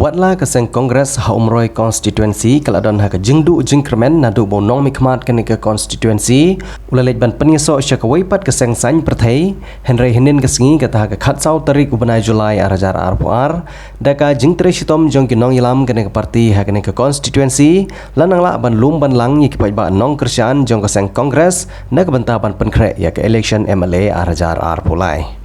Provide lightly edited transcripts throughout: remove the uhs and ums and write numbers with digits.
Watla keseng Kongres Haumroi Konstituensi kaladon ha jengdu jengkremen nadu bonong mikmat kene ke konstituensi ulalej ban penyeso syakawaipat keseng sany perthai Henry Henin kesengi kata ha khatsau tarik ubanai Julai arajar arpuar daka jengtre shitom jong kinong ilam kene ke parti ha kene ke konstituensi lanang la ban lum ban lang yikipai ba nong kersian jong keseng Kongres na kebenta ban penkre ya ke election MLA arajar arpulai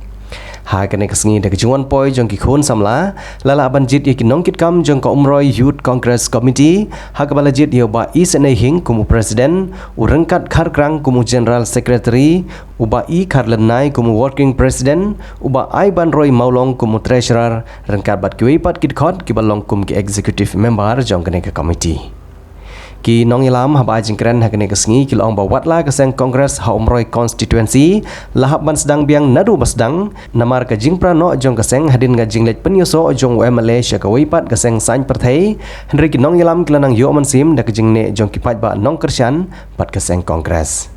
ha kene kesengi de kejuan poi jong ki khon samla lala banjit ye kinong kit kam jong ko umroi youth congress committee ha ka balajit ye ba isne hing kumu president urengkat kharkrang kumu general secretary uba I kharlenai kumu working president uba ai ban roi maulong kumu treasurer rengkat bat kiwi pat kit khot ki balong kum ki executive member jong kene ke committee ki nong ilam haba jingkren hakene kesengi ki long ba watla keseng Kongres Haumroi Konstituensi lahap ban sedang biang nadu basdang namar ka jingpra no jong keseng hadin ga jinglet penyoso jong MLA syakawipat keseng san perthai Henry ki nong ilam kilanang yo mansim da jingne jong ki pat ba nong kersian pat keseng Kongres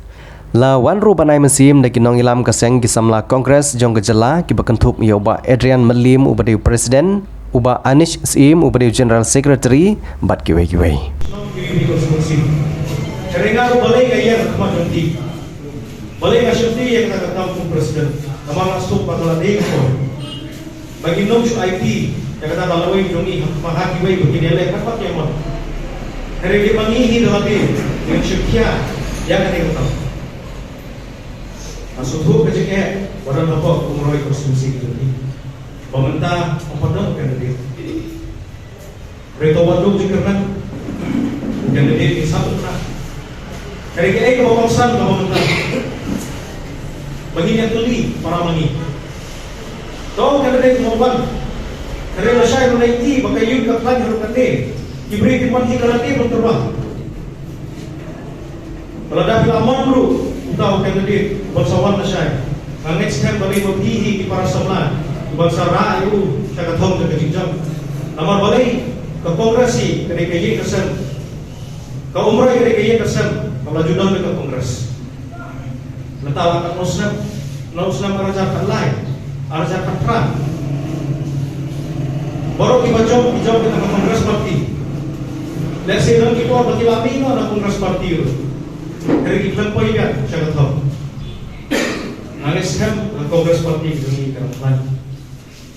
la wan ru banai mansim da ki nong ilam keseng ki samla Kongres jong gejala ki bakentup yo ba Adrian Melim ubadi presiden uba Anish Sim ubadi general secretary bat kiwe Keringat boleh gaya kemat nanti, boleh ngasih yang nak katakan presiden, nama masuk patola deh kau. Bagi nom IP yang kata baloi jongi mahaki wei begini leh kapat yang mana. Hari ini mengihi dalam yang sekia yang ada kata. Masuk tu kerja orang apa umroi konstitusi itu. Pemerintah apa dong kan dia. Reto waduk juga yang jadi satu nak. Hari ini kebawasan pemerintah. Bagi yang tuli para mani. Tahu kan ada kemauan. Hari masyarakat menaiki pakai yuk kaplan harus kate. Diberi timpan hikarati berterbang. Kalau dah filaman bro, tahu kan ada bangsawan masyarakat. Angin sekarang balik berpihi di para semla. Bangsa rayu saya katakan ke kejinjam. Namar balik ke kongresi kedai kesan. Kau umrah kedai kesan. Kalau judan ke kongres. Natawakan Muslim arajakan lain, arajakan terang. Baru kita jawab kita ke kongres parti. Dan sedang kita bagi lamino na kongres parti itu. Dari kita poigan saya tahu. Nangis kan kongres parti ini kan.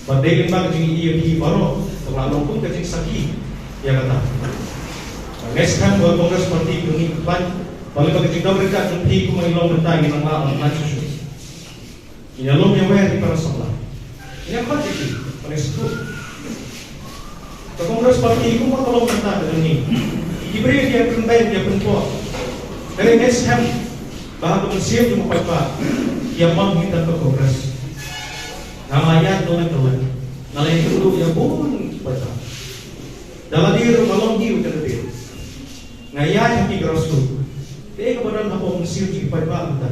Badai lembag jadi IEP baru terlalu pun kecil sakit ya kata. Nangis kan kongres parti ini kan. Balik bagi kita mereka nanti aku mengilang mentah yang nama Allah susu. Ini alum yang di para sebelah. Ini apa sih? Paling seru. Kongres parti itu mau tolong mentah dengan ini. Diberi dia kentai dia perempuan. Dari NSM bahkan museum cuma pak yang mau kita ke kongres. Namanya doang. Nama itu dulu ya pun baca. Dalam diri malam dia udah dia. Ngaya yang digerasku. Dia kemudian apa museum di Padang kita.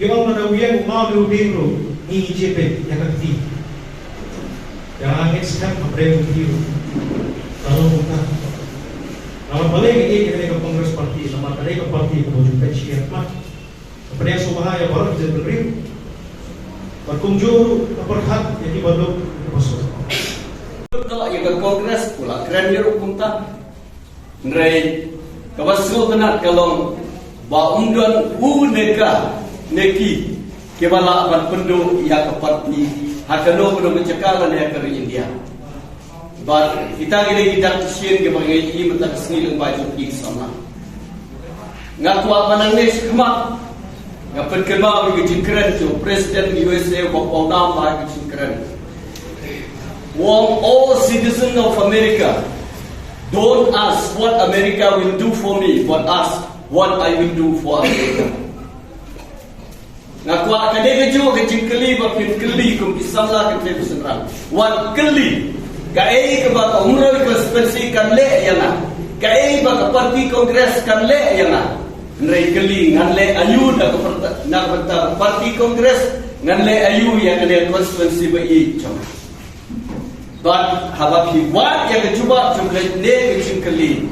Kita mana wiang mau diudir ni JP yang keti. Yang angin sekarang membreng diu. Lalu kita. Nama balik ini kita ke kongres parti, nama tadi ke parti kemudian pensiun mak. Kemudian subahaya baru kita beri. Berkunjung keperhat yang dibantu masuk. Kalau yang ke kongres pula keren dia rupunta. Nrai kawasu kenat kalau ba umdan neka neki kebala ban pendu ya ke parti hakano kuno mencekalan ya ke India. But kita gini kita sien ke bagai ini mentak sini baju ki sama. Ngaku apa nangis kemak. Ngapen kema bagi jingkren tu presiden USA waktu down bagi jingkren. All citizens of America don't ask what America will do for me, but ask what I will do for America. Ngaku kadang keju kecil keli bapin keli kumpisamlah kecil senang. Wan keli, kai kebak umroh konstitusi kan le yana, kai bak parti kongres kan le yana. Nrai keli ngan le ayu nak berta parti kongres ngan le ayu yang kena konstitusi bai jom. But habab hiwat yang kecuba jumlah ne kecil keli.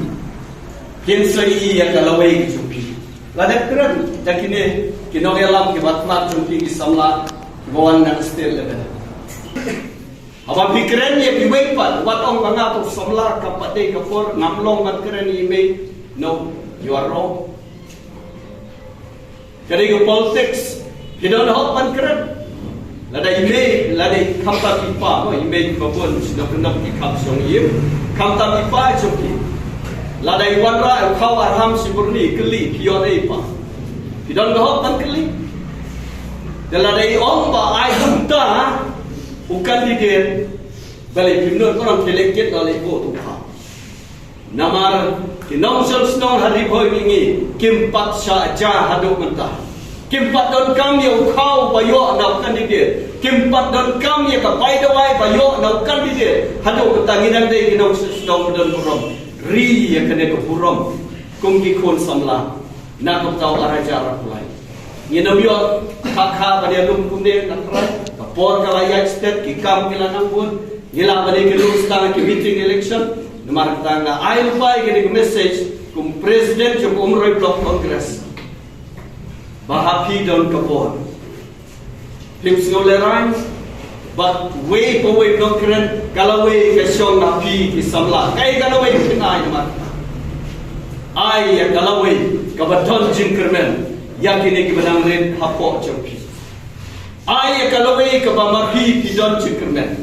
Kinsoi yang kalawai kecupi. Lada keren, tak ini kinong elam kibatmat jumpi kisamla bawan nang stel level. Apa pikiran dia piwaipat, watong kangato samlar kapate kapor ngamlong at keren ime. No, you are wrong. Jadi ke politics, kita nak pan keren. Lada ime, lada kamta pipa, no ime babon sudah kena ikap song im. Kamta pipa joki. Lada iwanra kau arham sipurni keli pion apa. Kita nak pan keli. Dan lada iom ba ai hunta. Bukan dia balik pindah orang teleket oleh ibu tuha. Namar kinong selesai hari boy ini kimpat saja haduk mentah. Kimpat don kami ukau bayo naukan dia. Kimpat don kami kapai dawai bayo naukan dia. Haduk ketanginan dia kinong selesai don purom. Ri yang kena kepurom. Kungki kon samla. Nak tahu araja arapulai. Ngino biar kakak pada lum kunde nakrai. Kapor kalaya state kikam kila nambun. Ngila pada kelus tang ke meeting election. Namar tanga ail pai ke message kum president jom umroy block congress. Bahapi don kapor. Hips ngoleran. But way paway block keren kalaway kesyong napi kisamla. Kay kalaway kinay namar. Ay ya kalaway kabaton jim kermen. Yakin ini benang red hapok jompi. Ayah kalau ini kebamarhi pidon cingkermen.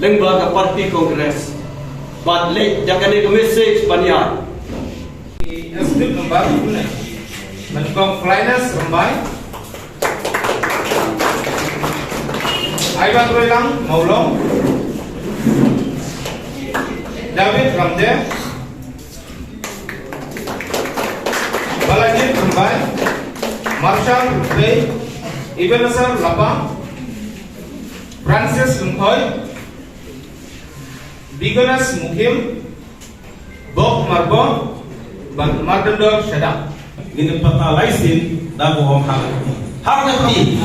Lembaga parti kongres. Badlek jangan ini message banyak. Esdip kembali guna. Menkong Flynas Rambai. Aiwan Roylang Maulong. David Ramdev. Balajit Rambai. Marshall Bay. Ebenezer Lapang, Francis Lungkhoy, Bigonas Mukim, Bob Margon, Mardendor Shadam. Ini peta laisin dah bohong hak. Hak nanti.